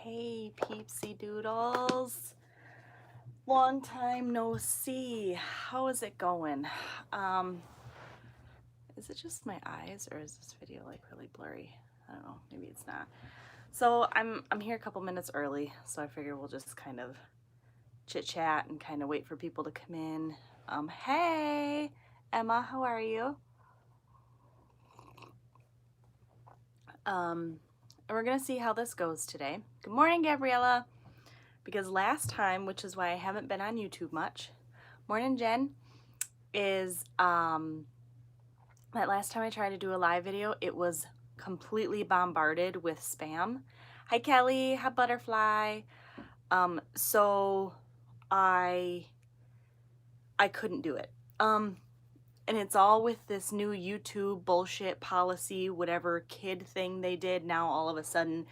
Hey, peepsy doodles. Long time no see. How is it going? Is it just my eyes or is this video like really blurry? I don't know, maybe it's not. So I'm here a couple minutes early, so I figure we'll just kind of chit chat and kind of wait for people to come in. Hey, Emma, how are you? And we're gonna see how this goes today. Good morning, Gabriella. Because last time, which is why I haven't been on YouTube much, morning Jen, is that last time I tried to do a live video, it was completely bombarded with spam. Hi Kelly, hi Butterfly. So I couldn't do it. And it's all with this new YouTube bullshit policy, whatever kid thing they did. Now all of a sudden,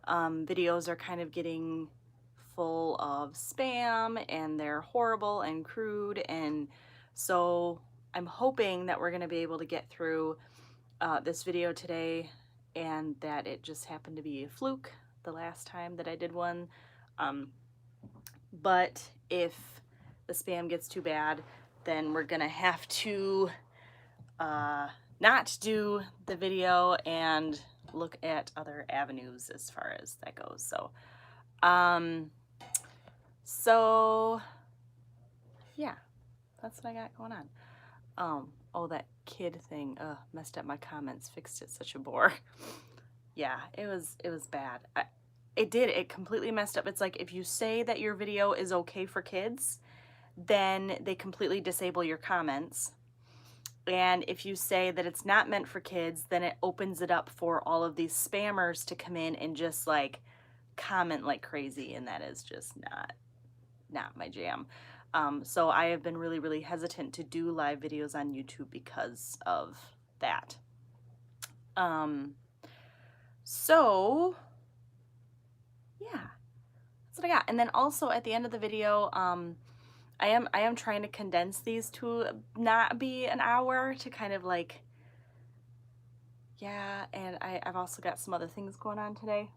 videos are kind of getting full of spam and they're horrible and crude, and so I'm hoping that we're going to be able to get through this video today and that it just happened to be a fluke the last time that I did one. But if the spam gets too bad, then we're gonna have to not do the video and look at other avenues as far as that goes. So yeah, that's what I got going on. Oh, that kid thing, messed up my comments, fixed it, such a bore. Yeah, it was bad. It completely messed up. It's like if you say that your video is okay for kids, then they completely disable your comments. And if you say that it's not meant for kids, then it opens it up for all of these spammers to come in and just like comment like crazy, and that is just not my jam. So I have been really hesitant to do live videos on YouTube because of that. So yeah, that's what I got. And then also at the end of the video, I am trying to condense these to not be an hour, to kind of like, yeah, and I've also got some other things going on today.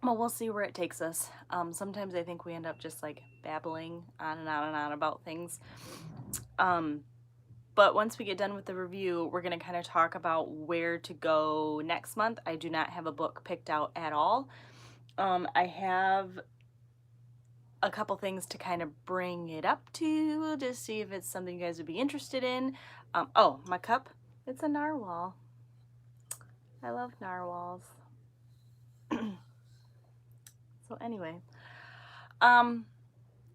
Well, we'll see where it takes us. Sometimes I think we end up just like babbling on and on and on about things. But once we get done with the review, we're going to kind of talk about where to go next month. I do not have a book picked out at all. I have a couple things to kind of bring it up to see if it's something you guys would be interested in. Oh, my cup, it's a narwhal. I love narwhals. So anyway,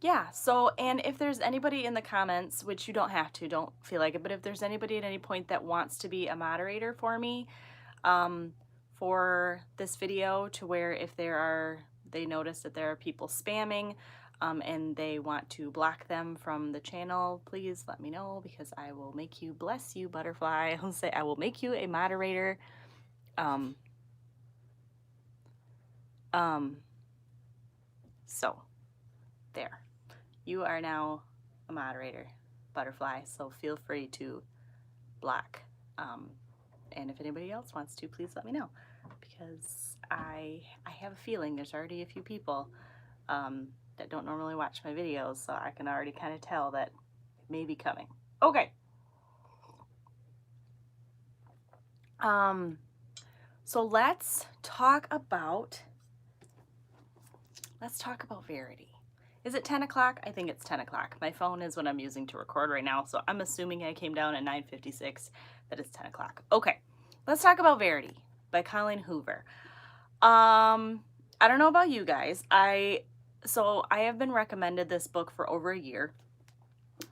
yeah, so, and if there's anybody in the comments, which you don't have to, don't feel like it, but if there's anybody at any point that wants to be a moderator for me, for this video, to where if they notice that there are people spamming, and they want to block them from the channel, please let me know, because I will make you, bless you, Butterfly, I'll say I will make you a moderator. So there, you are now a moderator, Butterfly, so feel free to block. And if anybody else wants to, please let me know, because I have a feeling there's already a few people that don't normally watch my videos, so I can already kind of tell that it may be coming. Okay. So let's talk about Verity. Is it 10 o'clock? I think it's 10 o'clock. My phone is what I'm using to record right now, so I'm assuming I came down at 9:56, that it's 10 o'clock. Okay, let's talk about Verity by Colleen Hoover. I don't know about you guys. So I have been recommended this book for over a year,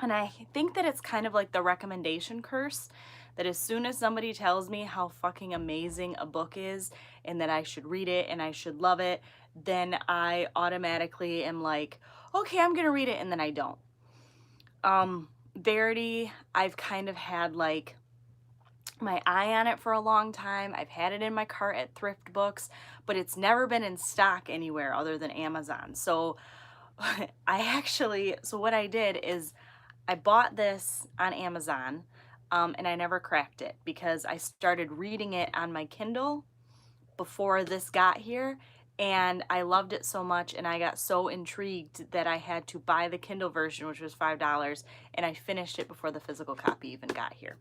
and I think that it's kind of like the recommendation curse, that as soon as somebody tells me how fucking amazing a book is and that I should read it and I should love it, then I automatically am like, okay, I'm gonna read it, and then I don't. Verity, I've kind of had like my eye on it for a long time. I've had it in my cart at Thrift Books, but it's never been in stock anywhere other than Amazon. So so what I did is I bought this on Amazon, and I never cracked it because I started reading it on my Kindle, before this got here, and I loved it so much, and I got so intrigued that I had to buy the Kindle version, which was $5, and I finished it before the physical copy even got here.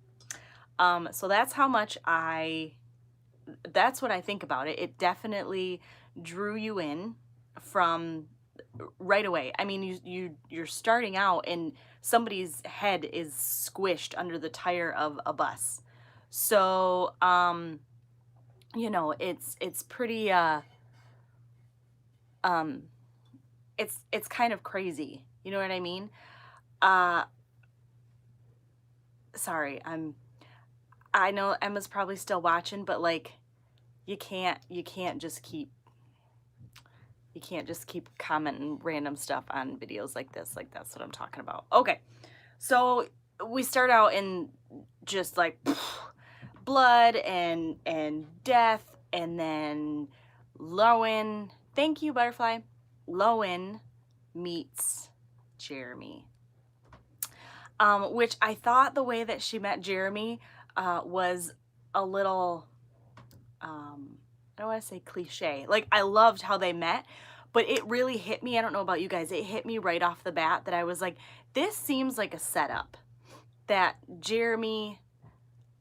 So that's how much that's what I think about it. It definitely drew you in from right away. I mean, you're starting out and somebody's head is squished under the tire of a bus. So, you know, it's pretty it's kind of crazy. You know what I mean? Uh Sorry, I know Emma's probably still watching, but like you can't just keep commenting random stuff on videos like this. Like, that's what I'm talking about. Okay. So we start out in just like blood and death, and then Lowen, thank you, butterfly. Lowen meets Jeremy. Which I thought the way that she met Jeremy was a little I don't want to say cliche. Like, I loved how they met, but it really hit me. I don't know about you guys. It hit me right off the bat that I was like, this seems like a setup. That Jeremy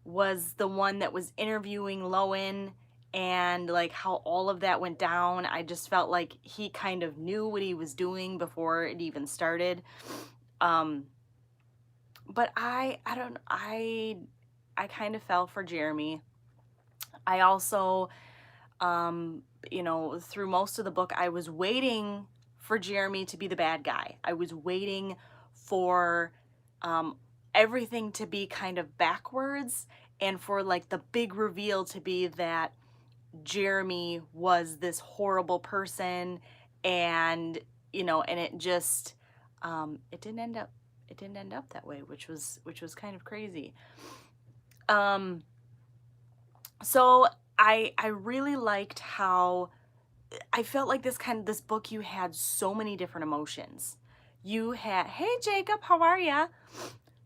was the one that was interviewing Lowen, and like how all of that went down. I just felt like he kind of knew what he was doing before it even started. But I don't, I kind of fell for Jeremy. I also, you know, through most of the book, I was waiting for Jeremy to be the bad guy. I was waiting for everything to be kind of backwards, and for like the big reveal to be that Jeremy was this horrible person, and you know, and it just it didn't end up that way, which was kind of crazy. So I really liked how I felt like this book, you had so many different emotions. You had, hey Jacob, how are ya?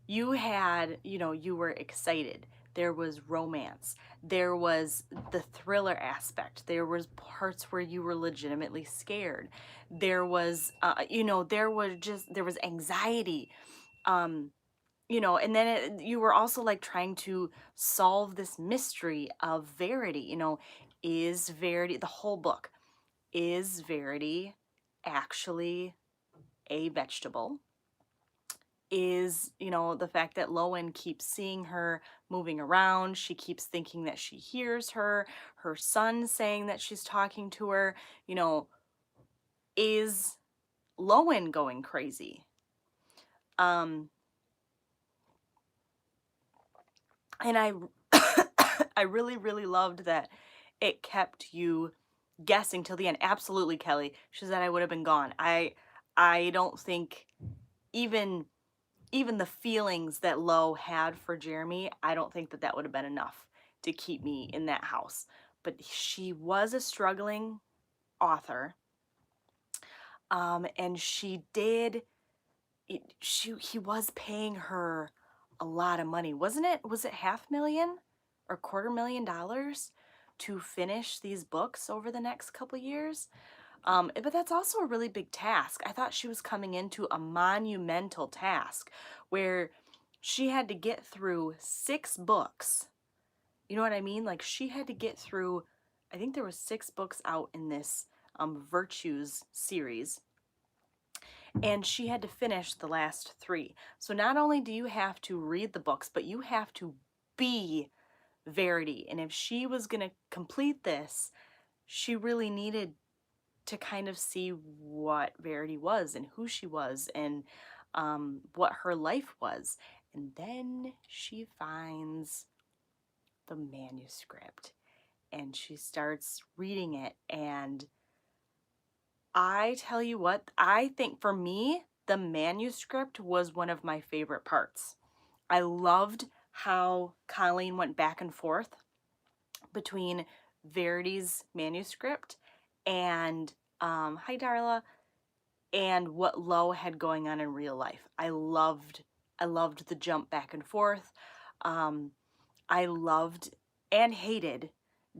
You had, you know, you were excited. There was romance. There was the thriller aspect. There was parts where you were legitimately scared. There was, you know, there was anxiety. You know, and then you were also like trying to solve this mystery of Verity. You know, is Verity, the whole book, is Verity actually a vegetable? Is, you know, the fact that Lowen keeps seeing her moving around, she keeps thinking that she hears her son saying that she's talking to her, you know, is Lowen going crazy? And I I really, really loved that it kept you guessing till the end. Absolutely, Kelly. She said I would have been gone. I don't think even the feelings that Lo had for Jeremy, I don't think that would have been enough to keep me in that house. But she was a struggling author, and she did. He was paying her a lot of money, wasn't it? Was it $500,000 or $250,000 to finish these books over the next couple years? But that's also a really big task. I thought she was coming into a monumental task where she had to get through 6 books. You know what I mean? Like, she had to get through, I think there was 6 books out in this Virtues series, and she had to finish the last 3. So not only do you have to read the books, but you have to be Verity. And if she was going to complete this, she really needed to kind of see what Verity was and who she was, and what her life was. And then she finds the manuscript and she starts reading it, and I tell you what, I think for me, the manuscript was one of my favorite parts. I loved how Colleen went back and forth between Verity's manuscript and, hi Darla, and what Lo had going on in real life. I loved the jump back and forth. I loved and hated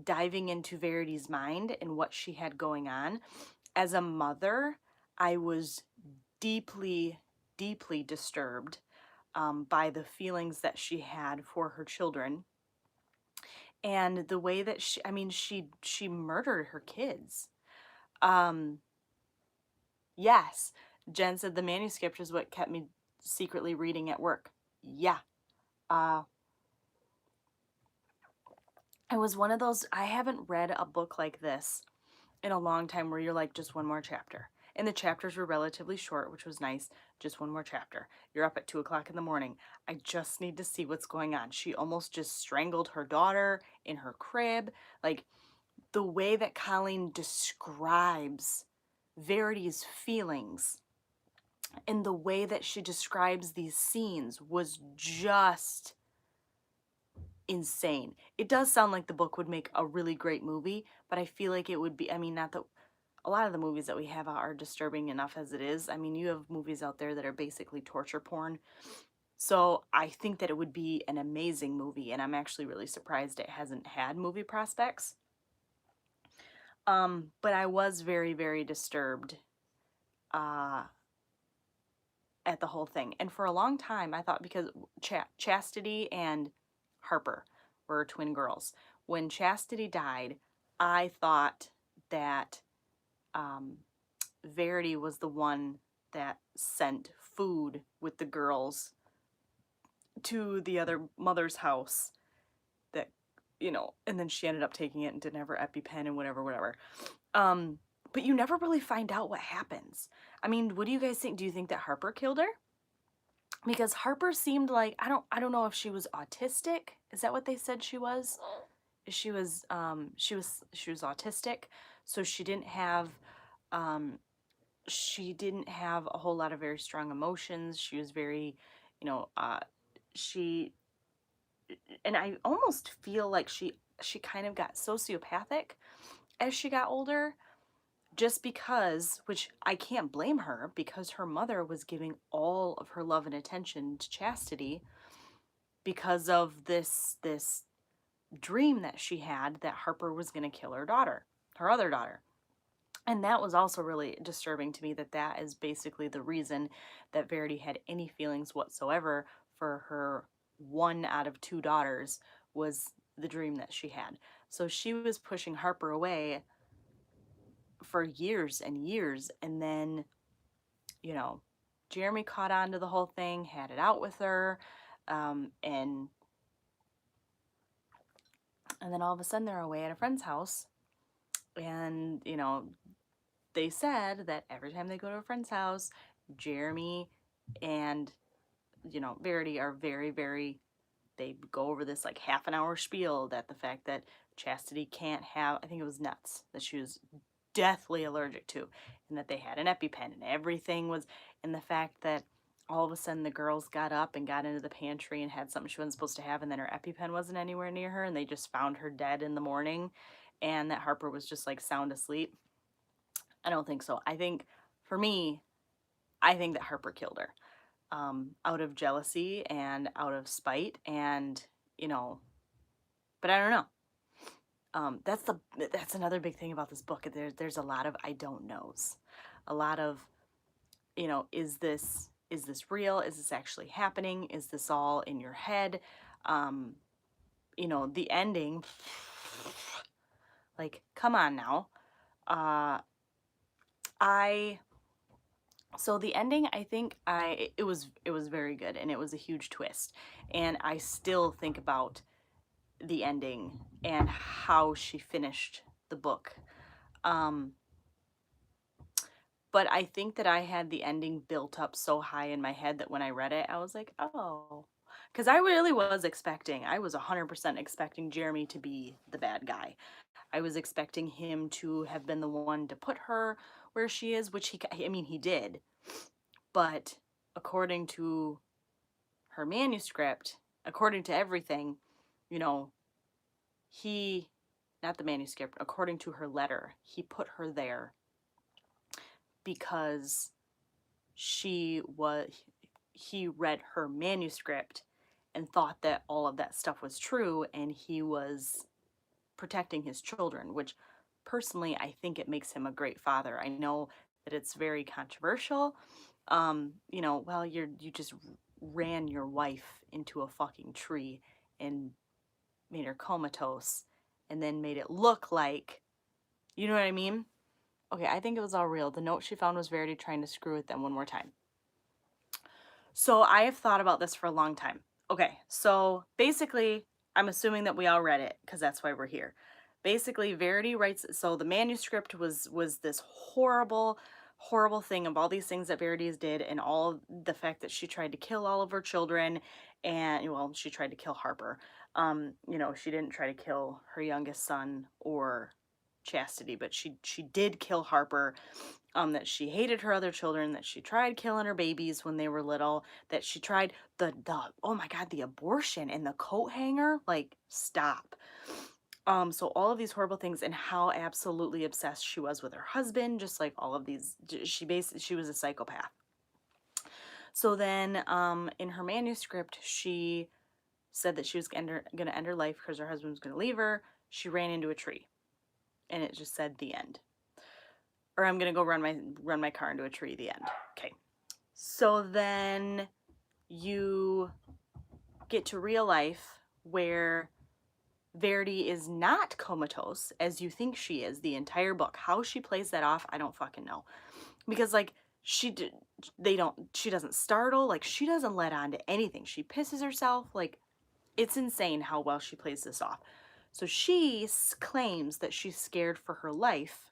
diving into Verity's mind and what she had going on. As a mother, I was deeply, deeply disturbed by the feelings that she had for her children and the way that she murdered her kids. Um, yes, Jen said the manuscript is what kept me secretly reading at work. Yeah. Uh, it was one of those, I haven't read a book like this in a long time where you're like, just one more chapter. And the chapters were relatively short, which was nice. Just one more chapter. You're up at 2 o'clock in the morning. I just need to see what's going on. She almost just strangled her daughter in her crib. Like, the way that Colleen describes Verity's feelings and the way that she describes these scenes was just insane. It does sound like the book would make a really great movie, but I feel like it would be, I mean, not that a lot of the movies that we have are disturbing enough as it is. I mean, you have movies out there that are basically torture porn. So I think that it would be an amazing movie, and I'm actually really surprised it hasn't had movie prospects. But I was very, very disturbed uh, at the whole thing. And for a long time, I thought because Chastity and Harper were twin girls. When Chastity died, I thought that um, Verity was the one that sent food with the girls to the other mother's house that, and then she ended up taking it and didn't have her EpiPen and whatever. Um, but you never really find out what happens. I mean, what do you guys think? Do you think that Harper killed her? Because Harper seemed like, I don't know if she was autistic. Is that what they said she was? She was autistic, so um she didn't have a whole lot of very strong emotions. She was very, you know, she and I almost feel like she kind of got sociopathic as she got older, just because, which I can't blame her, because her mother was giving all of her love and attention to Chastity because of this dream that she had that Harper was going to kill her daughter, her other daughter. And that was also really disturbing to me, that is basically the reason that Verity had any feelings whatsoever for her one out of two daughters, was the dream that she had. So she was pushing Harper away for years and years, and then, you know, Jeremy caught on to the whole thing, had it out with her, and then all of a sudden they're away at a friend's house, and they said that every time they go to a friend's house, Jeremy and Verity are very, very, they go over this like half an hour spiel that the fact that Chastity can't have, I think it was nuts, that she was deathly allergic to, and that they had an EpiPen and everything was, and the fact that all of a sudden the girls got up and got into the pantry and had something she wasn't supposed to have, and then her EpiPen wasn't anywhere near her, and they just found her dead in the morning, and that Harper was just like sound asleep. I don't think so. I think, for me, I think that Harper killed her, out of jealousy and out of spite, and but I don't know. That's another big thing about this book. There's a lot of I don't knows, a lot of is this real? Is this actually happening? Is this all in your head? Um, the ending. Like, come on now. Uh, I So the ending, I think it was very good, and it was a huge twist. And I still think about the ending and how she finished the book. Um, but I think that I had the ending built up so high in my head that when I read it, I was like, oh, because I really was expecting, I was 100% expecting Jeremy to be the bad guy. I was expecting him to have been the one to put her where she is, which he did. But according to her manuscript, according to everything, you know, he, not the manuscript, according to her letter, he put her there because he read her manuscript and thought that all of that stuff was true, and he was protecting his children, which personally I think it makes him a great father. I know that it's very controversial. You know, well, you just ran your wife into a fucking tree and made her comatose and then made it look like, you know what I mean? Okay, I think it was all real. The note she found was Verity trying to screw with them one more time. So I have thought about this for a long time. Okay, so basically, I'm assuming that we all read it because that's why we're here. Basically, Verity writes, so the manuscript was this horrible, horrible thing of all these things that Verity did, and all the fact that she tried to kill all of her children, and well, she tried to kill Harper. You know, she didn't try to kill her youngest son or Chastity, but she did kill Harper. That she hated her other children, that she tried killing her babies when they were little, that she tried the oh my god, the abortion and the coat hanger, like stop. So all of these horrible things, and how absolutely obsessed she was with her husband, just like all of these, she was a psychopath. So then in her manuscript, she said that she was gonna end her life because her husband was gonna leave her. She ran into a tree, and it just said the end. Or I'm gonna go run my car into a tree, the end. Okay. So then you get to real life where Verity is not comatose as you think she is the entire book. How she plays that off, I don't fucking know. Because like she doesn't startle, like she doesn't let on to anything. She pisses herself, like it's insane how well she plays this off. So she claims that she's scared for her life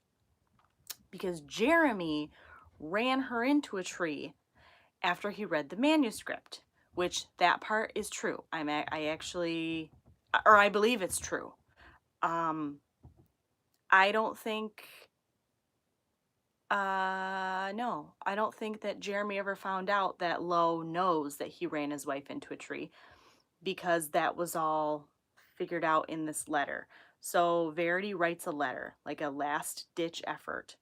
because Jeremy ran her into a tree after he read the manuscript, which that part is true. I actually, or I believe it's true. I don't think, no, I don't think that Jeremy ever found out that Lo knows that he ran his wife into a tree, because that was all figured out in this letter. So Verity writes a letter, like a last ditch effort,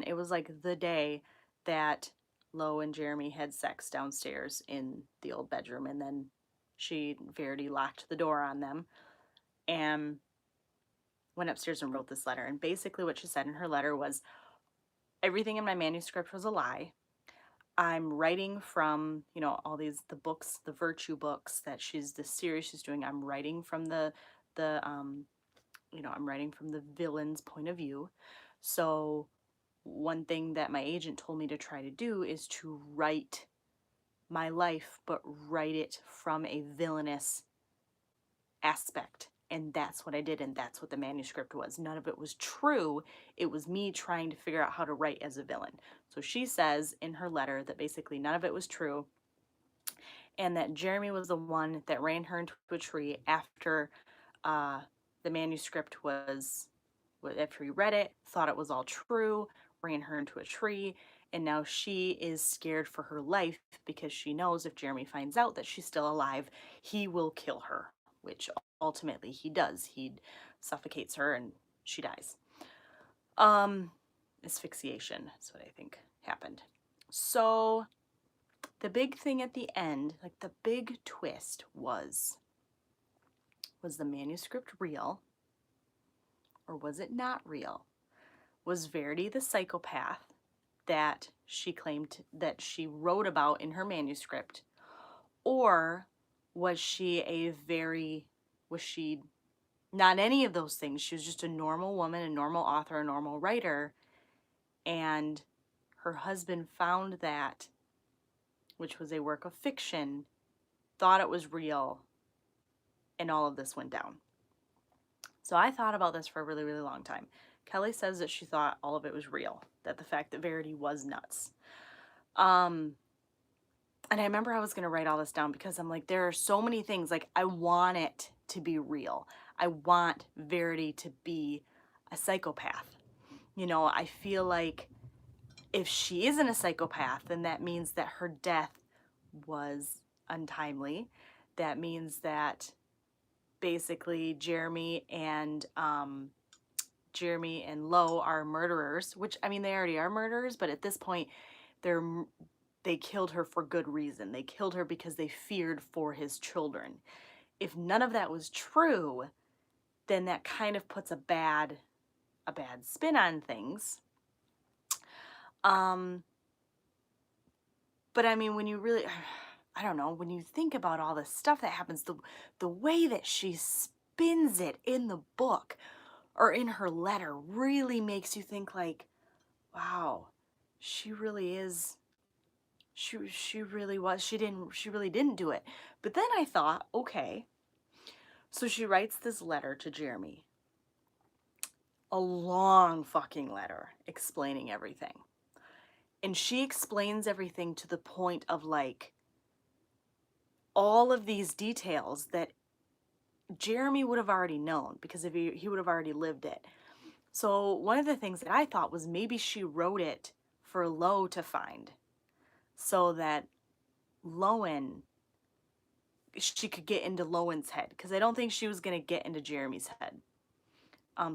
it was like the day that Lo and Jeremy had sex downstairs in the old bedroom, and then Verity locked the door on them and went upstairs and wrote this letter. And basically what she said in her letter was, everything in my manuscript was a lie. I'm writing from, you know, all the books, the virtue books that this series she's doing. I'm writing from you know, I'm writing from the villain's point of view. So one thing that my agent told me to try to do is to write my life, but write it from a villainous aspect. And that's what I did, and that's what the manuscript was. None of it was true. It was me trying to figure out how to write as a villain. So she says in her letter that basically none of it was true, and that Jeremy was the one that ran her into a tree after the manuscript was, after he read it, thought it was all true, ran her into a tree, and now she is scared for her life because she knows if Jeremy finds out that she's still alive, he will kill her, which ultimately he does. He suffocates her and she dies. Asphyxiation is what I think happened. So the big thing at the end, like the big twist was the manuscript real or was it not real? Was Verity the psychopath that she claimed that she wrote about in her manuscript, or was she not any of those things? She was just a normal woman, a normal author, a normal writer, and her husband found that, which was a work of fiction, thought it was real, and all of this went down. So I thought about this for a really, really long time. Kelly says that she thought all of it was real, that the fact that Verity was nuts. And I remember I was going to write all this down because I'm like, there are so many things, like I want it to be real. I want Verity to be a psychopath. You know, I feel like if she isn't a psychopath, then that means that her death was untimely. That means that basically Jeremy and Lo are murderers, which, I mean, they already are murderers, but at this point they killed her for good reason. They killed her because they feared for his children. If none of that was true, then that kind of puts a bad spin on things. But I mean, when you really, I don't know, when you think about all the stuff that happens, the way that she spins it in the book or in her letter really makes you think like, wow, she really is, she really was, she really didn't do it. But then I thought, okay, so she writes this letter to Jeremy, a long fucking letter explaining everything. And she explains everything to the point of like all of these details that Jeremy would have already known because if he would have already lived it. So one of the things that I thought was maybe she wrote it for Lo to find so that she could get into Lowen's head, because I don't think she was going to get into Jeremy's head.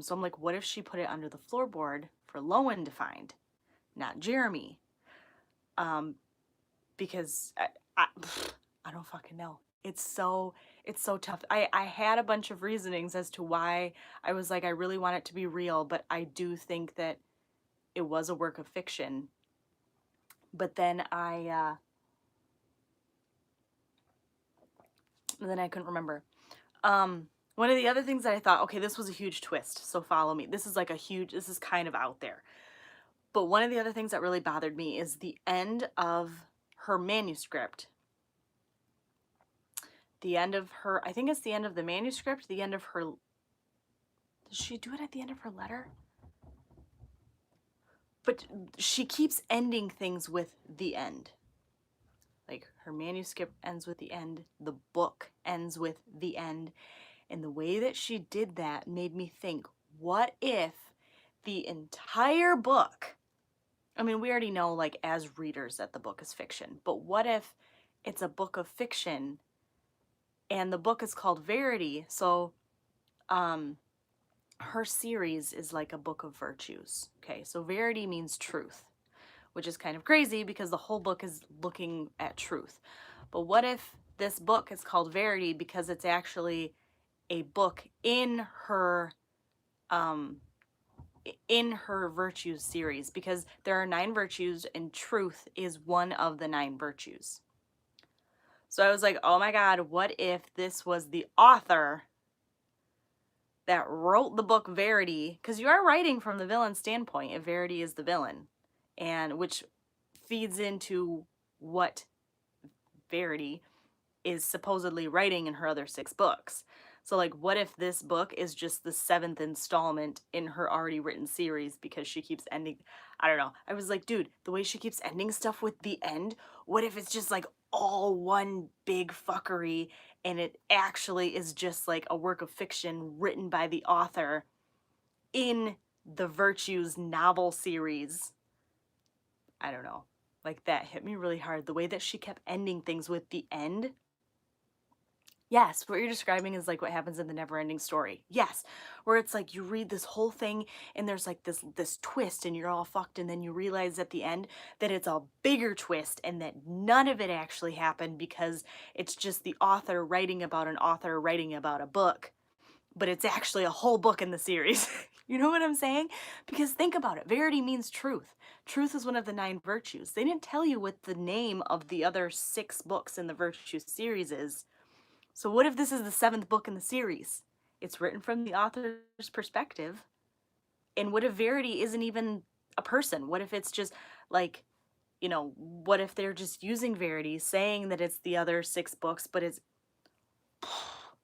So I'm like, what if she put it under the floorboard for Lowen to find, not Jeremy? Because I don't fucking know. It's so tough. I had a bunch of reasonings as to why I was like, I really want it to be real, but I do think that it was a work of fiction. But then I couldn't remember. One of the other things that I thought, okay, this was a huge twist, so follow me. This is kind of out there. But one of the other things that really bothered me is the end of her manuscript. The end of her, I think it's the end of the manuscript, the end of her, does she do it at the end of her letter? But she keeps ending things with the end. Like her manuscript ends with the end, the book ends with the end. And the way that she did that made me think, what if the entire book, I mean, we already know like as readers that the book is fiction, but what if it's a book of fiction and the book is called Verity? So her series is like a book of virtues. Okay, so Verity means truth, which is kind of crazy because the whole book is looking at truth. But what if this book is called Verity because it's actually a book in her virtues series, because there are 9 virtues and truth is one of the 9 virtues. So I was like, oh my God, what if this was the author that wrote the book Verity? Because you are writing from the villain standpoint if Verity is the villain, and which feeds into what Verity is supposedly writing in her other 6 books. So like, what if this book is just the 7th installment in her already written series because she keeps ending, I don't know. I was like, dude, the way she keeps ending stuff with the end, what if it's just like all one big fuckery and it actually is just like a work of fiction written by the author in the Virtues novel series? I don't know. Like, that hit me really hard. The way that she kept ending things with the end. Yes, what you're describing is like what happens in the Never-Ending Story. Yes, where it's like you read this whole thing and there's like this twist and you're all fucked, and then you realize at the end that it's a bigger twist and that none of it actually happened because it's just the author writing about an author writing about a book, but it's actually a whole book in the series. You know what I'm saying? Because think about it. Verity means truth. Truth is one of the 9 virtues. They didn't tell you what the name of the other 6 books in the Virtue series is. So what if this is the 7th book in the series? It's written from the author's perspective. And what if Verity isn't even a person? What if it's just like, you know, what if they're just using Verity, saying that it's the other 6 books, but it's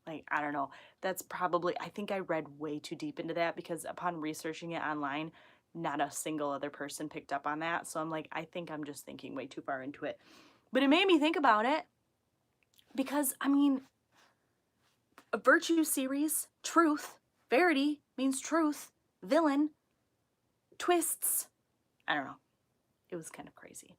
like, I don't know. That's probably, I think I read way too deep into that because upon researching it online, not a single other person picked up on that. So I'm like, I think I'm just thinking way too far into it. But it made me think about it because, I mean, a Virtue series, truth, Verity means truth, villain, twists. I don't know. It was kind of crazy.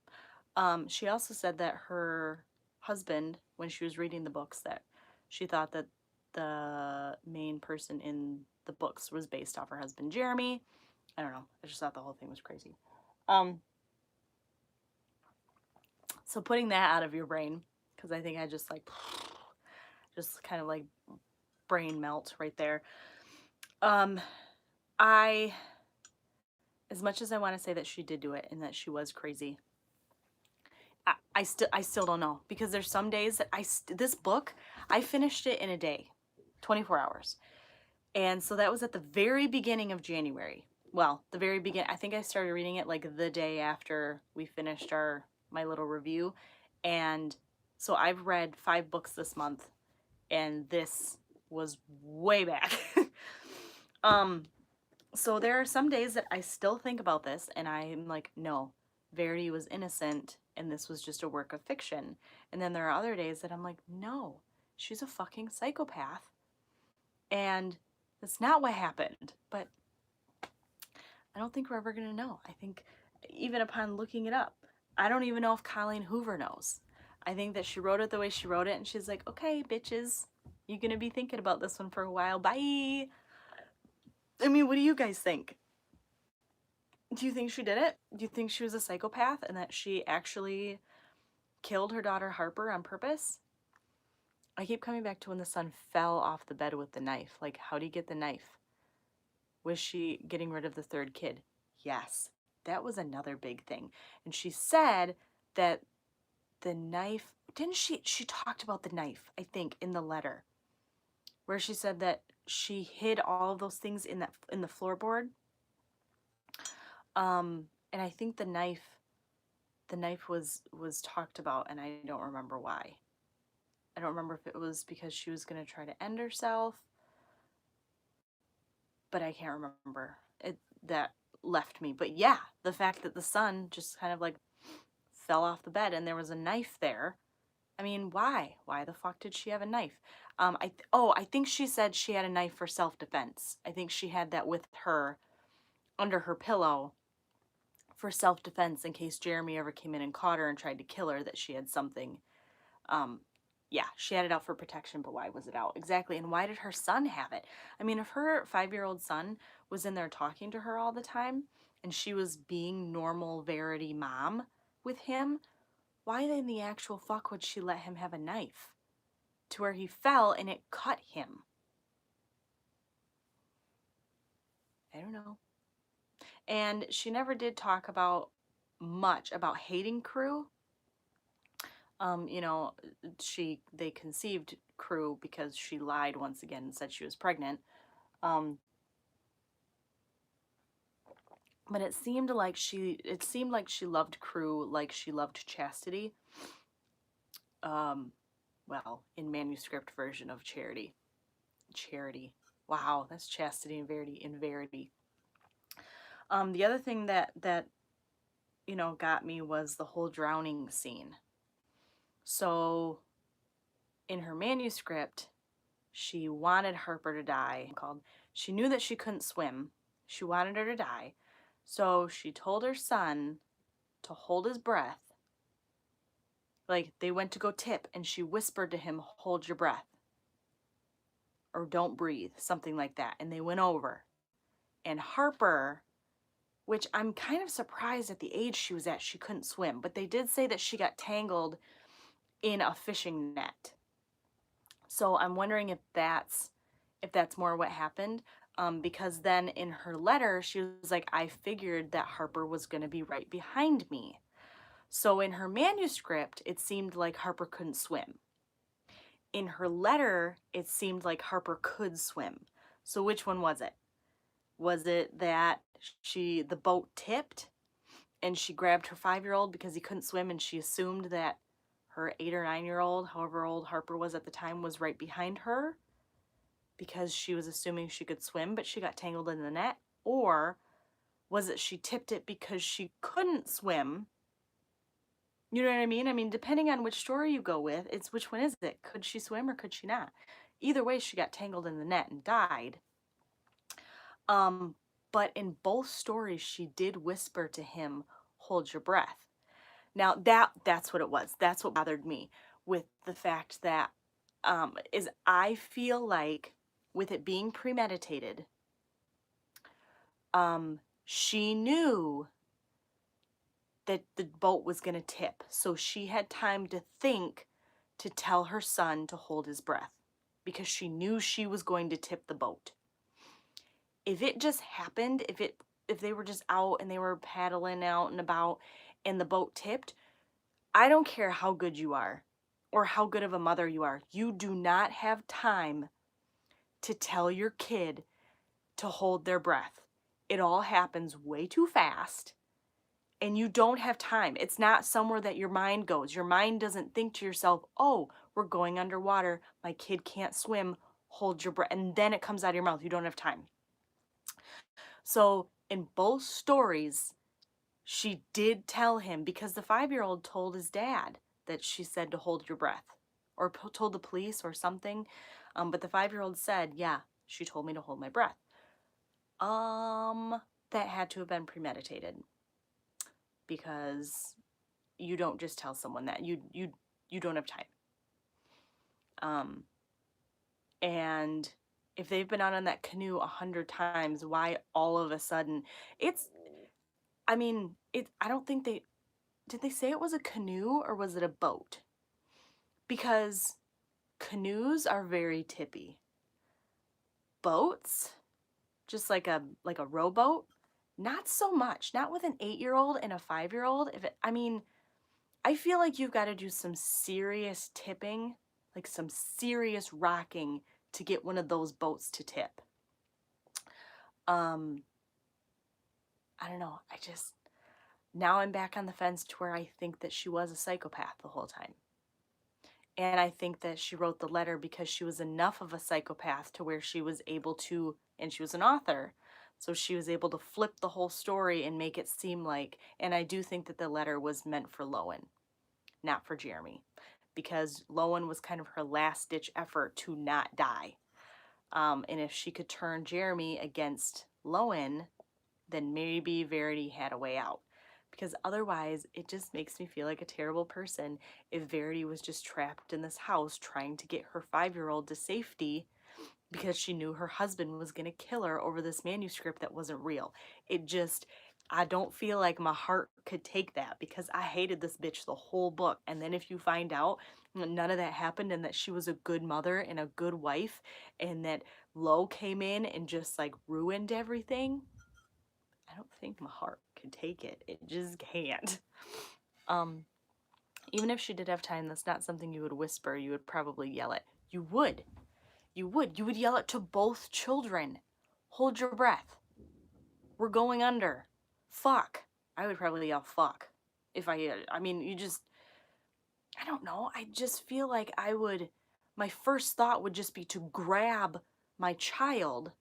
She also said that her husband, when she was reading the books, that she thought that the main person in the books was based off her husband, Jeremy. I don't know. I just thought the whole thing was crazy. So putting that out of your brain, because I think I just like, just kind of like brain melt right there. Um, I, as much as I want to say that she did do it and that she was crazy, I still don't know, because there's some days that this book, I finished it in a day, 24 hours. And so that was at the very beginning of January. Well, the very beginning. I think I started reading it like the day after we finished my little review. And so I've read 5 books this month, and this was way back. So there are some days that I still think about this and I'm like, no, Verity was innocent and this was just a work of fiction. And then there are other days that I'm like, no, she's a fucking psychopath and that's not what happened. But I don't think we're ever going to know. I think even upon looking it up, I don't even know if Colleen Hoover knows. I think that she wrote it the way she wrote it and she's like, okay, bitches, you're going to be thinking about this one for a while. Bye. I mean, what do you guys think? Do you think she did it? Do you think she was a psychopath and that she actually killed her daughter Harper on purpose? I keep coming back to when the son fell off the bed with the knife. Like, how did he get the knife? Was she getting rid of the 3rd kid? Yes. That was another big thing. And she said that the knife, didn't she talked about the knife, I think, in the letter, where she said that she hid all of those things in the floorboard. And I think the knife was talked about, and I don't remember why. I don't remember if it was because she was going to try to end herself, but I can't remember. That left me. But yeah, the fact that the son just kind of like fell off the bed and there was a knife there. I mean, why? Why the fuck did she have a knife? I think she said she had a knife for self-defense. I think she had that with her under her pillow for self-defense in case Jeremy ever came in and caught her and tried to kill her, that she had something. Yeah, she had it out for protection, but why was it out? Exactly. And why did her son have it? I mean, if her 5-year-old son was in there talking to her all the time and she was being normal Verity mom with him, why in the actual fuck would she let him have a knife to where he fell and it cut him? I don't know. And she never did talk about much about hating Crew. You know, they conceived Crew because she lied once again and said she was pregnant. But it seemed like she loved Crew like she loved Chastity. Well, in manuscript version of Charity. Wow, that's Chastity and Verity in Verity. The other thing that you know got me was the whole drowning scene. So in her manuscript, she wanted Harper to die. She knew that she couldn't swim. She wanted her to die. So she told her son to hold his breath. Like, they went to go tip and she whispered to him, hold your breath. Or don't breathe, something like that. And they went over. And Harper, which I'm kind of surprised at the age she was at, she couldn't swim. But they did say that she got tangled in a fishing net. So I'm wondering if that's more what happened. Because then in her letter, she was like, I figured that Harper was going to be right behind me. So in her manuscript, it seemed like Harper couldn't swim. In her letter, it seemed like Harper could swim. So which one was it? Was it that the boat tipped and she grabbed her 5-year-old because he couldn't swim and she assumed that her 8 or 9-year-old, however old Harper was at the time, was right behind her because she was assuming she could swim, but she got tangled in the net? Or was it she tipped it because she couldn't swim? You know what I mean? I mean, depending on which story you go with, it's which one is it? Could she swim or could she not? Either way, she got tangled in the net and died. But in both stories, she did whisper to him, hold your breath. Now, that's what it was. That's what bothered me with the fact that is I feel like with it being premeditated, she knew that the boat was going to tip. So she had time to think to tell her son to hold his breath because she knew she was going to tip the boat. if it just happened, if they were just out and they were paddling out and about and the boat tipped, I don't care how good you are or how good of a mother you are. You do not have time to tell your kid to hold their breath. It all happens way too fast and you don't have time. It's not somewhere that your mind goes. Your mind doesn't think to yourself, oh, we're going underwater. My kid can't swim. Hold your breath. And then it comes out of your mouth. You don't have time. So in both stories, she did tell him, because the 5-year-old told his dad that she said to hold your breath, or told the police or something. But the 5-year-old said, yeah, she told me to hold my breath. That had to have been premeditated, because you don't just tell someone that. You don't have time. And if they've been out on that canoe 100 times, why all of a sudden I don't think did they say it was a canoe or was it a boat? Because canoes are very tippy. Boats, just like a rowboat, not so much. Not with an 8-year-old and a 5-year-old. I feel like you've got to do some serious tipping, like some serious rocking to get one of those boats to tip. I don't know. Now I'm back on the fence to where I think that she was a psychopath the whole time. And I think that she wrote the letter because she was enough of a psychopath to where she was able to, and she was an author, so she was able to flip the whole story and make it seem like, and I do think that the letter was meant for Lowen, not for Jeremy, because Lowen was kind of her last-ditch effort to not die. And if she could turn Jeremy against Lowen, then maybe Verity had a way out. Because otherwise, it just makes me feel like a terrible person if Verity was just trapped in this house trying to get her 5-year-old to safety because she knew her husband was going to kill her over this manuscript that wasn't real. I don't feel like my heart could take that, because I hated this bitch the whole book. And then if you find out none of that happened and that she was a good mother and a good wife and that Lo came in and just like ruined everything, I don't think my heart could take it. It just can't. Even if she did have time, that's not something you would whisper. You would probably yell it. You would yell it to both children. Hold your breath. We're going under. Fuck. I would probably yell fuck. I don't know. I just feel like my first thought would just be to grab my child,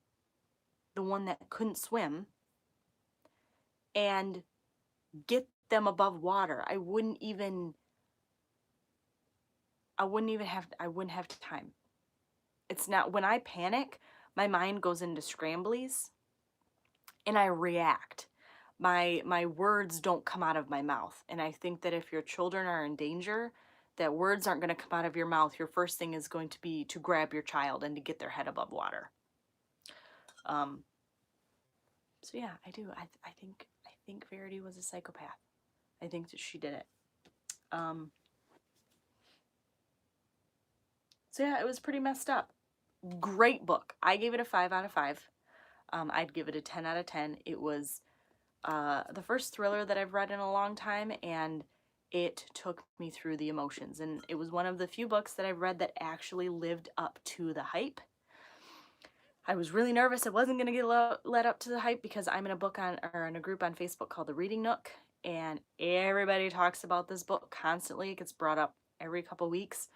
the one that couldn't swim, and get them above water. I wouldn't have time. It's not, when I panic, my mind goes into scramblies and I react. My words don't come out of my mouth. And I think that if your children are in danger, that words aren't going to come out of your mouth. Your first thing is going to be to grab your child and to get their head above water. So yeah, I do. I think Verity was a psychopath. I think that she did it. So yeah, it was pretty messed up. Great book. I gave it a 5 out of 5. I'd give it a 10 out of 10. It was the first thriller that I've read in a long time, and it took me through the emotions. And it was one of the few books that I've read that actually lived up to the hype. I was really nervous it wasn't going to get led up to the hype, because I'm in a group on Facebook called The Reading Nook, and everybody talks about this book constantly. It gets brought up every couple weeks.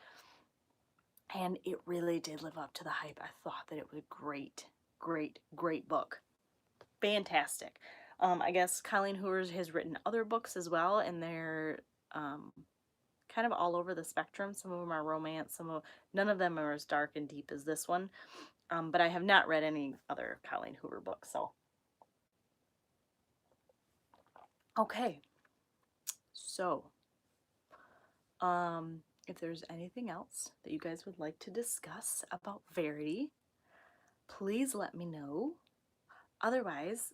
And it really did live up to the hype. I thought that it was a great, great, great book. Fantastic. I guess Colleen Hoover has written other books as well, and they're kind of all over the spectrum. Some of them are romance, none of them are as dark and deep as this one. But I have not read any other Colleen Hoover books, so. Okay. So, if there's anything else that you guys would like to discuss about Verity, please let me know. Otherwise,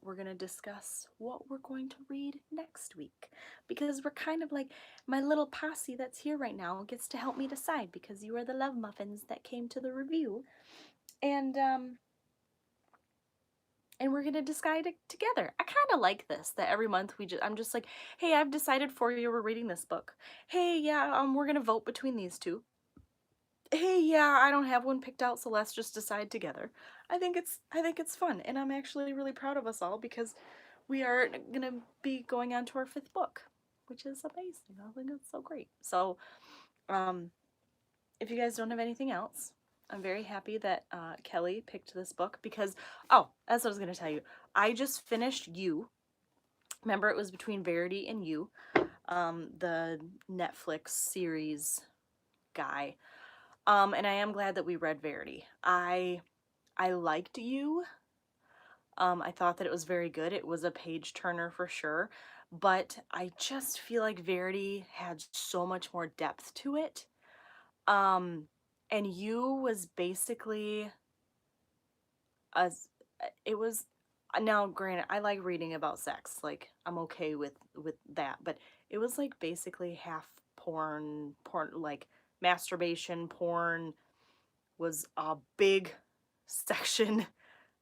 we're going to discuss what we're going to read next week, because we're kind of like, my little posse that's here right now gets to help me decide, because you are the love muffins that came to the review. And and we're gonna decide it together. I kind of like this, that every month I'm just like, hey, I've decided for you, we're reading this book. Hey, yeah, we're gonna vote between these two. Hey, yeah, I don't have one picked out, so let's just decide together. I think it's fun, and I'm actually really proud of us all because we are gonna be going on to our 5th book, which is amazing. I think it's so great. So, if you guys don't have anything else, I'm very happy that Kelly picked this book because, oh, that's what I was gonna tell you. I just finished You. Remember, it was between Verity and You, the Netflix series guy. And I am glad that we read Verity. I liked You. I thought that it was very good. It was a page turner for sure, but I just feel like Verity had so much more depth to it. And You was basically a, it was, now granted, I like reading about sex. Like, I'm okay with that, but it was like basically half porn, like masturbation porn was a big section.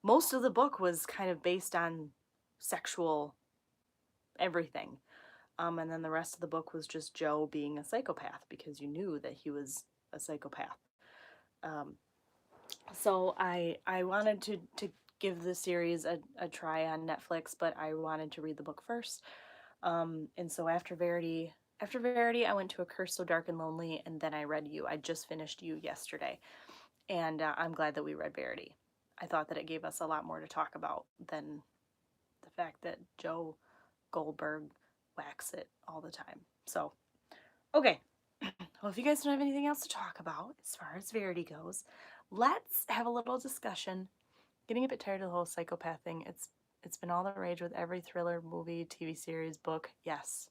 Most of the book was kind of based on sexual everything. And then the rest of the book was just Joe being a psychopath because you knew that he was a psychopath. Um, so I wanted to give the series a try on Netflix, but I wanted to read the book first. And so after Verity, I went to A Curse So Dark and Lonely, and then I read You. I just finished You yesterday, and I'm glad that we read Verity. I thought that it gave us a lot more to talk about than the fact that Joe Goldberg whacks it all the time. So, okay. Well, if you guys don't have anything else to talk about as far as Verity goes, let's have a little discussion. Getting a bit tired of the whole psychopath thing. It's been all the rage with every thriller, movie, TV series, book. Yes.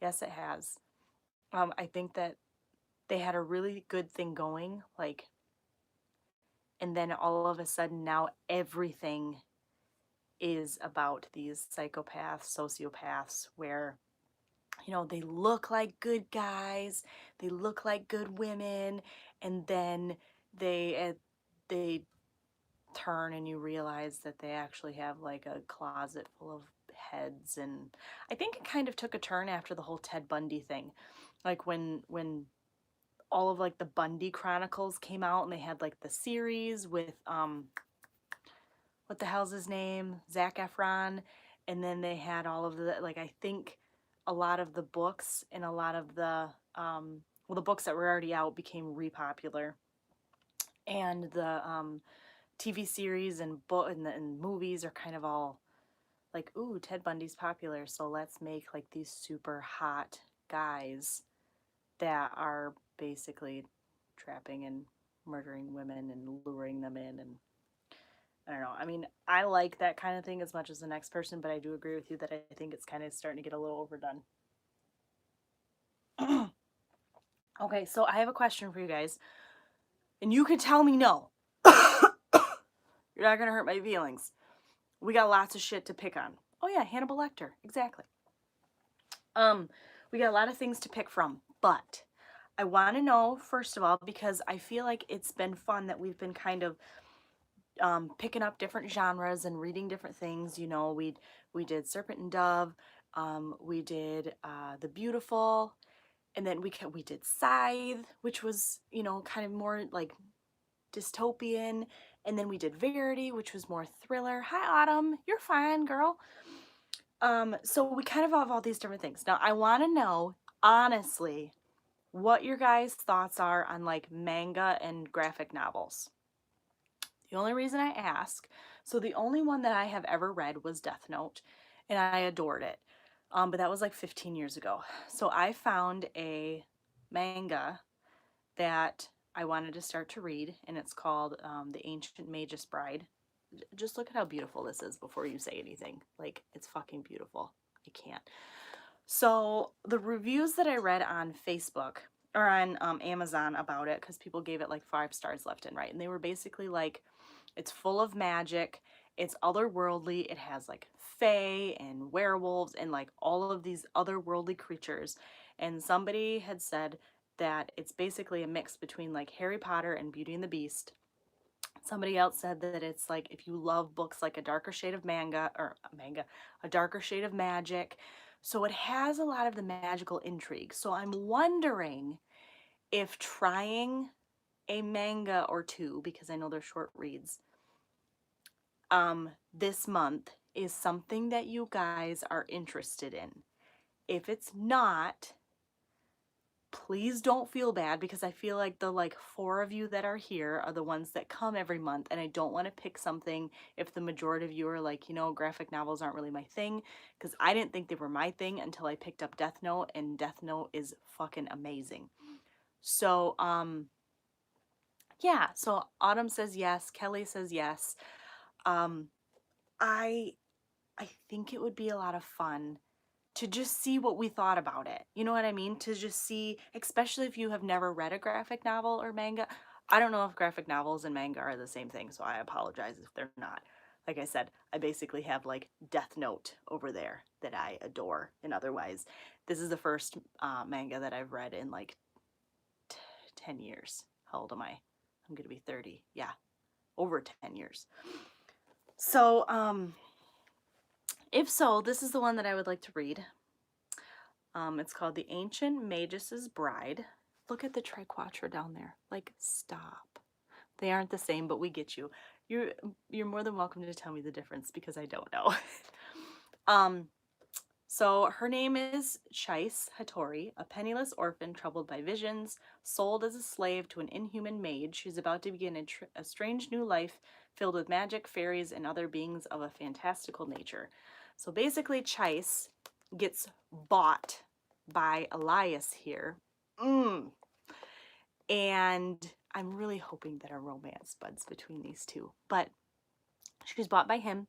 Yes, it has. I think that they had a really good thing going, like, and then all of a sudden now everything is about these psychopaths, sociopaths, where, you know, they look like good guys, they look like good women, and then they turn and you realize that they actually have like a closet full of heads. And I think it kind of took a turn after the whole Ted Bundy thing. Like when all of like the Bundy Chronicles came out and they had like the series with what the hell's his name? Zac Efron. And then they had all of the, like, I think a lot of the books and a lot of the, well, the books that were already out became repopular. And the TV series and and movies are kind of all like, ooh, Ted Bundy's popular, so let's make like these super hot guys that are basically trapping and murdering women and luring them in. And I don't know. I mean, I like that kind of thing as much as the next person, but I do agree with you that I think it's kind of starting to get a little overdone. Okay, so I have a question for you guys, and you could tell me no. You're not gonna hurt my feelings. We got lots of shit to pick on. Oh yeah, Hannibal Lecter, exactly. We got a lot of things to pick from, but I want to know, first of all, because I feel like it's been fun that we've been kind of picking up different genres and reading different things. You know, we did Serpent and Dove, we did The Beautiful, and then we did Scythe, which was, you know, kind of more like dystopian, and then we did Verity, which was more thriller. Hi, Autumn, you're fine, girl. So we kind of have all these different things. Now, I want to know, honestly, what your guys' thoughts are on like manga and graphic novels. The only reason I ask, so the only one that I have ever read was Death Note, and I adored it. But that was like 15 years ago. So I found a manga that I wanted to start to read, and it's called The Ancient Magus Bride. Just look at how beautiful this is before you say anything. Like, it's fucking beautiful. I can't. So the reviews that I read on Facebook or on Amazon about it, because people gave it like 5 stars left and right, and they were basically like, it's full of magic, it's otherworldly, it has like fae and werewolves and like all of these otherworldly creatures. And somebody had said that it's basically a mix between like Harry Potter and Beauty and the Beast. Somebody else said that it's like if you love books like A Darker Shade of Manga, or manga, A Darker Shade of Magic. So it has a lot of the magical intrigue. So I'm wondering if trying a manga or two, because I know they're short reads, this month is something that you guys are interested in. If it's not, please don't feel bad, because I feel like the 4 of you that are here are the ones that come every month, and I don't want to pick something if the majority of you are like, graphic novels aren't really my thing, because I didn't think they were my thing until I picked up Death Note, and Death Note is fucking amazing. So, yeah, so Autumn says yes, Kelly says yes. I think it would be a lot of fun to just see what we thought about it. You know what I mean? To just see, especially if you have never read a graphic novel or manga. I don't know if graphic novels and manga are the same thing, so I apologize if they're not. Like I said, I basically have like Death Note over there that I adore, and otherwise, this is the first manga that I've read in like 10 years. How old am I? I'm gonna be 30. Yeah, over 10 years. So, if so, this is the one that I would like to read. It's called The Ancient Magus's Bride. Look at the triquetra down there. Like, stop. They aren't the same, but we get you. You're more than welcome to tell me the difference, because I don't know. So her name is Chais Hattori, a penniless orphan troubled by visions, sold as a slave to an inhuman maid. She's about to begin a strange new life filled with magic, fairies, and other beings of a fantastical nature. So basically, Chais gets bought by Elias here. And I'm really hoping that a romance buds between these two. But she's bought by him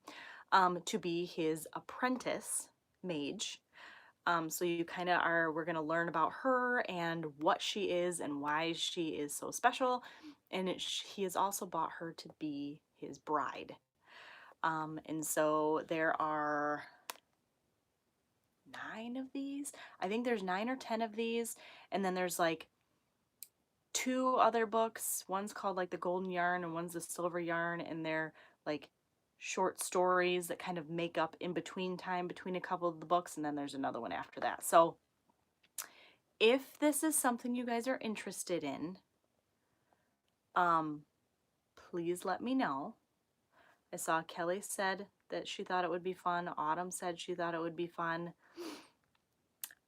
to be his apprentice mage. So you kind of we're going to learn about her and what she is and why she is so special. And he has also bought her to be his bride. And so there are 9 of these. I think there's 9 or 10 of these. And then there's like 2 other books. One's called like The Golden Yarn and one's The Silver Yarn. And they're like short stories that kind of make up in between time between a couple of the books. And then there's another one after that. So if this is something you guys are interested in, please let me know. I saw Kelly said that she thought it would be fun. Autumn said she thought it would be fun.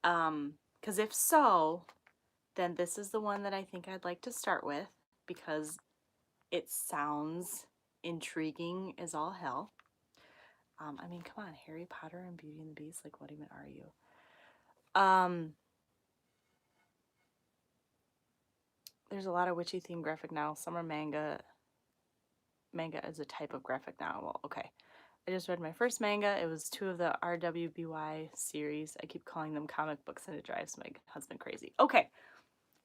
Because if so, then this is the one that I think I'd like to start with, because it sounds intriguing as all hell. I mean, come on, Harry Potter and Beauty and the Beast, like what even are you? There's a lot of witchy themed graphic novels. Some are manga. Manga is a type of graphic novel. Okay. I just read my first manga. It was 2 of the RWBY series. I keep calling them comic books and it drives my husband crazy. Okay.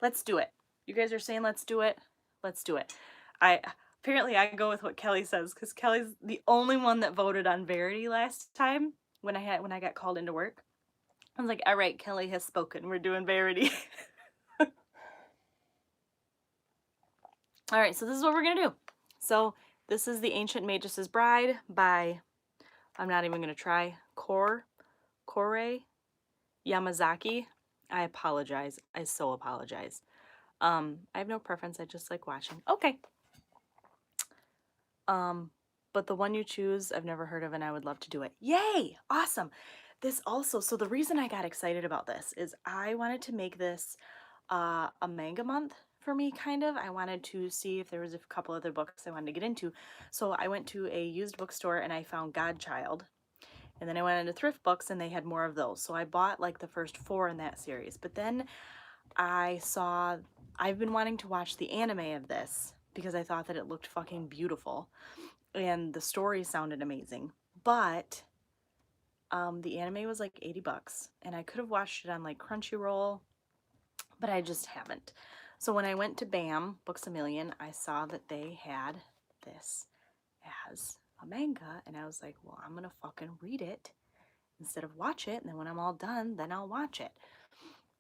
Let's do it. You guys are saying let's do it. Let's do it. Apparently I go with what Kelly says, because Kelly's the only one that voted on Verity last time when I got called into work. I was like, all right, Kelly has spoken. We're doing Verity. All right, so this is what we're going to do. So this is The Ancient Magus's Bride by, I'm not even going to try, Korei Yamazaki. I apologize. I so apologize. I have no preference. I just like watching. Okay. But the one you choose, I've never heard of, and I would love to do it. Yay! Awesome. This also, so the reason I got excited about this is I wanted to make this a manga month for me, kind of. I wanted to see if there was a couple other books I wanted to get into. So I went to a used bookstore and I found Godchild. And then I went into Thrift Books and they had more of those. So I bought like the first 4 in that series. But then I've been wanting to watch the anime of this because I thought that it looked fucking beautiful. And the story sounded amazing. But the anime was like $80. And I could have watched it on like Crunchyroll, but I just haven't. So when I went to BAM Books A Million, I saw that they had this as a manga, and I was like, well, I'm gonna fucking read it instead of watch it, and then when I'm all done, then I'll watch it.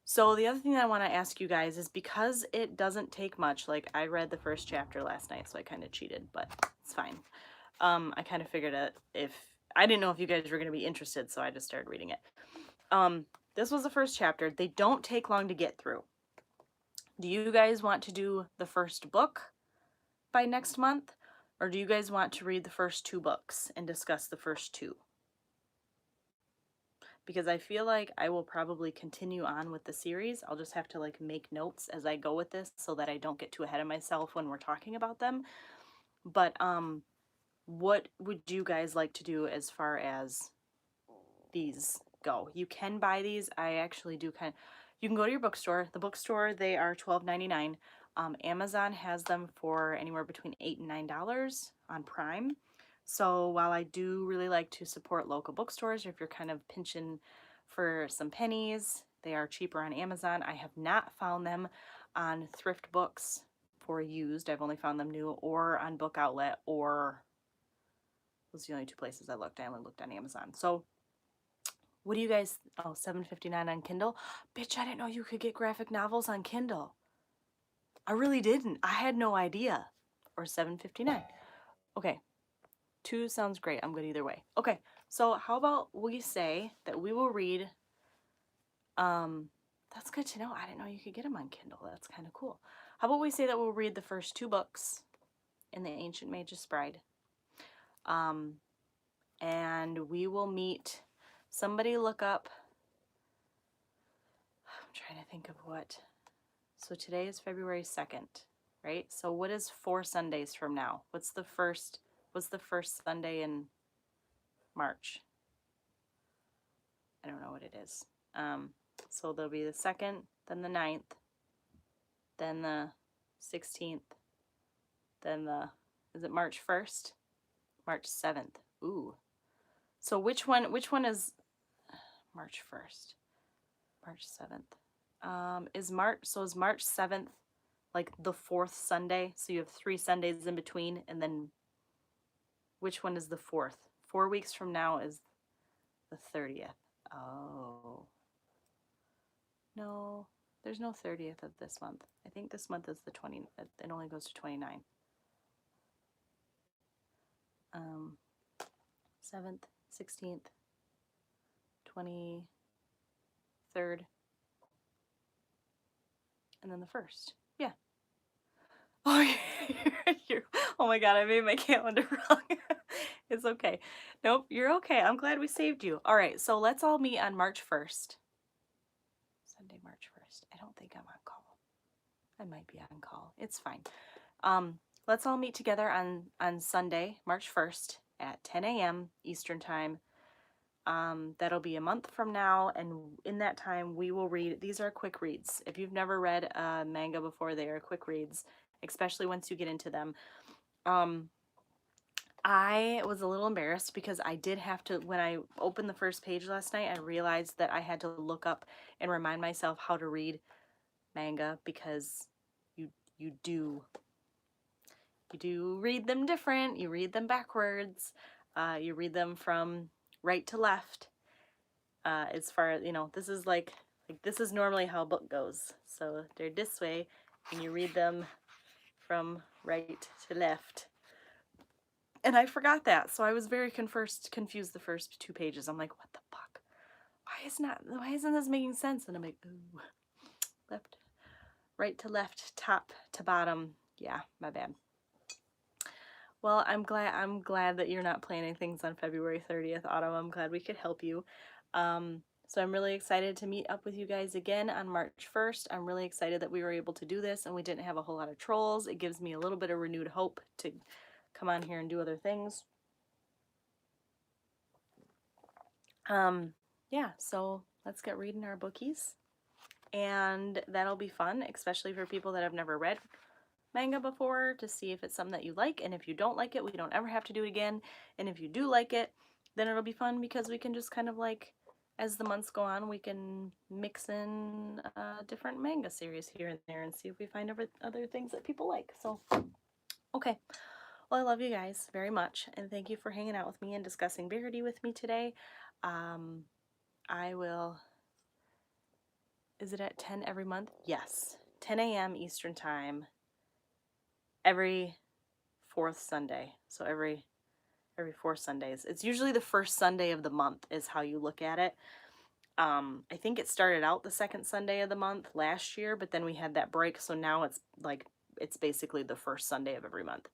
So the other thing that I want to ask you guys is, because it doesn't take much, like I read the first chapter last night, so I kind of cheated, but it's fine. I kind of figured it, if I didn't know if you guys were going to be interested, so I just started reading it. This was the first chapter. They don't take long to get through. Do you guys want to do the first book by next month, or do you guys want to read the first 2 books and discuss the first 2? Because I feel like I will probably continue on with the series. I'll just have to like make notes as I go with this so that I don't get too ahead of myself when we're talking about them. But what would you guys like to do as far as these go? You can buy these. I actually do you can go to your bookstore. The bookstore, they are $12.99. Amazon has them for anywhere between $8 and $9 on Prime. So while I do really like to support local bookstores, or if you're kind of pinching for some pennies, they are cheaper on Amazon. I have not found them on Thrift Books for used. I've only found them new, or on Book Outlet, or those are the only 2 places I looked. I only looked on Amazon. So what do you guys, oh, $7.59 on Kindle? Bitch, I didn't know you could get graphic novels on Kindle. I really didn't. I had no idea. Or $7.59. Okay, 2 sounds great. I'm good either way. Okay, so how about we say that we will read, that's good to know. I didn't know you could get them on Kindle. That's kind of cool. How about we say that we'll read the first 2 books in the Ancient Mage's Bride. And we will meet, somebody look up, I'm trying to think of what. So today is February 2nd, right? So what is 4 Sundays from now? What's the first Sunday in March? I don't know what it is. So there'll be the 2nd, then the 9th, then the 16th, then is it March 1st? March 7th. Ooh. So which one is March 1st? March 7th. Is March 7th like the 4th Sunday? So you have 3 Sundays in between, and then which one is the 4th? 4 weeks from now is the 30th. Oh. No, there's no 30th of this month. I think this month is the 20, it only goes to 29. 7th, 16th, 23rd, and then the 1st. Yeah. Oh, oh my god, I made my calendar wrong. It's okay. Nope, you're okay. I'm glad we saved you. All right, so let's all meet on March 1st. Sunday, March 1st. I don't think I'm on call. I might be on call. It's fine. Let's all meet together on Sunday, March 1st at 10 a.m. Eastern Time. That'll be a month from now, and in that time we will read, these are quick reads. If you've never read manga before, they are quick reads, especially once you get into them. I was a little embarrassed because I did have to, when I opened the first page last night, I realized that I had to look up and remind myself how to read manga, because you do read them different. You read them backwards. You read them from right to left. As far as, this is like this is normally how a book goes. So they're this way, and you read them from right to left. And I forgot that, so I was very confused the first 2 pages. I'm like, what the fuck? Why isn't this making sense? And I'm like, ooh, right to left, top to bottom. Yeah, my bad. Well, I'm glad that you're not planning things on February 30th, Autumn. I'm glad we could help you. So I'm really excited to meet up with you guys again on March 1st. I'm really excited that we were able to do this and we didn't have a whole lot of trolls. It gives me a little bit of renewed hope to come on here and do other things. Yeah, so let's get reading our bookies. And that'll be fun, especially for people that have never read manga before, to see if it's something that you like. And if you don't like it, we don't ever have to do it again. And if you do like it, then it'll be fun because we can just kind of like, as the months go on, we can mix in different manga series here and there and see if we find other things that people like. So, okay. Well, I love you guys very much, and thank you for hanging out with me and discussing Verity with me today. I will Is it at 10 every month? Yes. 10 a.m. Eastern Time every fourth Sunday. So every 4 Sundays. It's usually the first Sunday of the month is how you look at it. I think it started out the second Sunday of the month last year, but then we had that break, so now it's like it's basically the first Sunday of every month.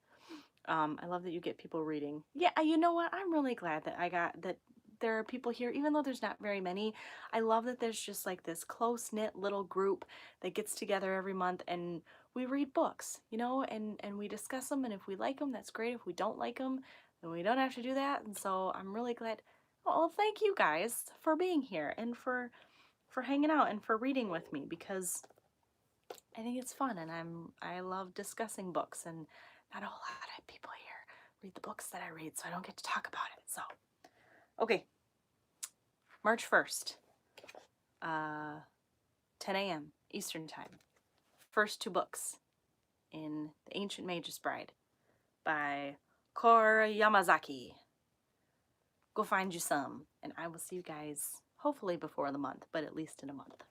I love that you get people reading. Yeah, you know what? I'm really glad that there are people here, even though there's not very many. I love that there's just like this close-knit little group that gets together every month and we read books, you know, and we discuss them, and if we like them, that's great. If we don't like them, then we don't have to do that. And so I'm really glad. Well, thank you guys for being here and for hanging out and for reading with me, because I think it's fun, and I love discussing books, and not a whole lot of people here read the books that I read, so I don't get to talk about it. So, okay, March 1st, 10 a.m. Eastern Time. First two books in The Ancient Magus Bride by Kor Yamazaki. Go find you some, and I will see you guys hopefully before the month, but at least in a month.